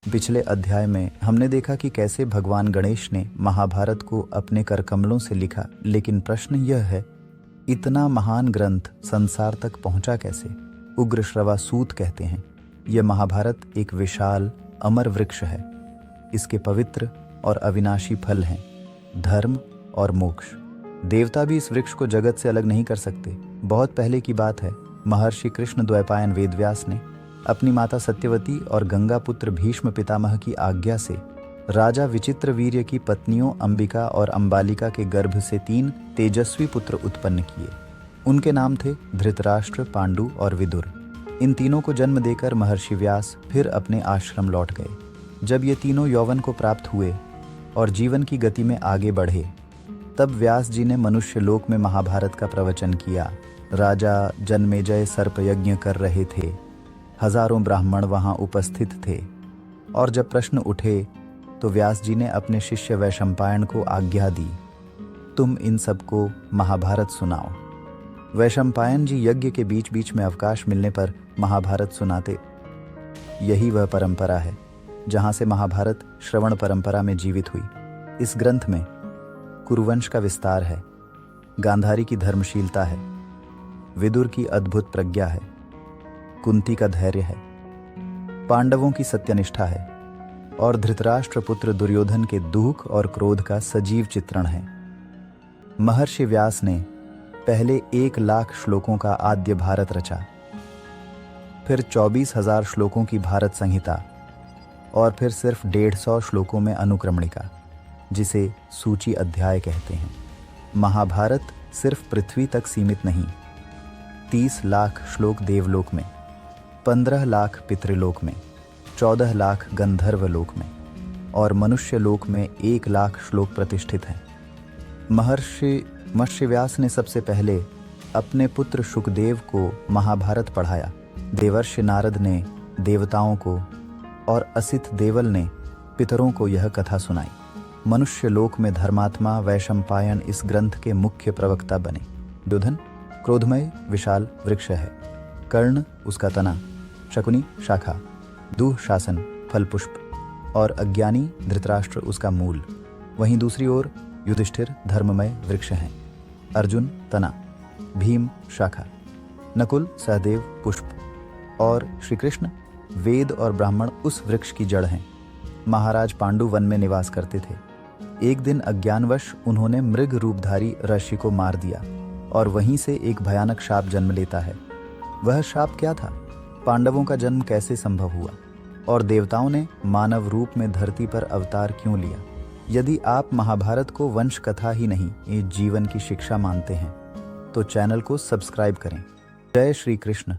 पिछले अध्याय में हमने देखा कि कैसे भगवान गणेश ने महाभारत को अपने करकमलों से लिखा, लेकिन प्रश्न यह है, इतना महान ग्रंथ संसार तक पहुंचा कैसे? उग्रश्रवा सूत कहते हैं, यह महाभारत एक विशाल अमर वृक्ष है। इसके पवित्र और अविनाशी फल हैं धर्म और मोक्ष। देवता भी इस वृक्ष को जगत से अलग नहीं कर सकते। बहुत पहले की बात है, महर्षि कृष्ण द्वैपायन वेदव्यास ने अपनी माता सत्यवती और गंगा पुत्र भीष्म पितामह की आज्ञा से राजा विचित्रवीर्य की पत्नियों अंबिका और अंबालिका के गर्भ से 3 तेजस्वी पुत्र उत्पन्न किए। उनके नाम थे धृतराष्ट्र, पांडु और विदुर। इन तीनों को जन्म देकर महर्षि व्यास फिर अपने आश्रम लौट गए। जब ये तीनों यौवन को प्राप्त हुए और जीवन की गति में आगे बढ़े, तब व्यास जी ने मनुष्य लोक में महाभारत का प्रवचन किया। राजा जन्मेजय सर्प यज्ञ कर रहे थे, हजारों ब्राह्मण वहां उपस्थित थे, और जब प्रश्न उठे तो व्यास जी ने अपने शिष्य वैशंपायन को आज्ञा दी, तुम इन सबको महाभारत सुनाओ। वैशंपायन जी यज्ञ के बीच बीच में अवकाश मिलने पर महाभारत सुनाते। यही वह परंपरा है जहां से महाभारत श्रवण परंपरा में जीवित हुई। इस ग्रंथ में कुरुवंश का विस्तार है, गांधारी की धर्मशीलता है, विदुर की अद्भुत प्रज्ञा है, कुंती का धैर्य है, पांडवों की सत्यनिष्ठा है और धृतराष्ट्र पुत्र दुर्योधन के दुख और क्रोध का सजीव चित्रण है। महर्षि व्यास ने पहले 1,00,000 श्लोकों का आद्य भारत रचा, फिर 24,000 श्लोकों की भारत संहिता और फिर सिर्फ 150 श्लोकों में अनुक्रमणिका, जिसे सूची अध्याय कहते हैं। महाभारत सिर्फ पृथ्वी तक सीमित नहीं, 30 लाख श्लोक देवलोक में, 15 लाख पितृलोक में, 14 लाख गंधर्व लोक में और मनुष्य लोक में 1 लाख श्लोक प्रतिष्ठित हैं। महर्षि व्यास ने सबसे पहले अपने पुत्र शुकदेव को महाभारत पढ़ाया। देवर्षि नारद ने देवताओं को और असित देवल ने पितरों को यह कथा सुनाई। मनुष्य लोक में धर्मात्मा वैशंपायन इस ग्रंथ के मुख्य प्रवक्ता बने। दुर्योधन क्रोधमय विशाल वृक्ष है, कर्ण उसका तना, शकुनी शाखा, दूह शासन फल पुष्प और अज्ञानी धृतराष्ट्र उसका मूल। वहीं दूसरी ओर युधिष्ठिर धर्ममय वृक्ष हैं, अर्जुन तना, भीम शाखा, नकुल सहदेव पुष्प और श्री कृष्ण वेद और ब्राह्मण उस वृक्ष की जड़ हैं। महाराज पांडु वन में निवास करते थे। एक दिन अज्ञानवश उन्होंने मृग रूपधारी ऋषि को मार दिया और वहीं से एक भयानक शाप जन्म लेता है। वह शाप क्या था? पांडवों का जन्म कैसे संभव हुआ और देवताओं ने मानव रूप में धरती पर अवतार क्यों लिया? यदि आप महाभारत को वंश कथा ही नहीं, ये जीवन की शिक्षा मानते हैं, तो चैनल को सब्सक्राइब करें। जय श्री कृष्ण।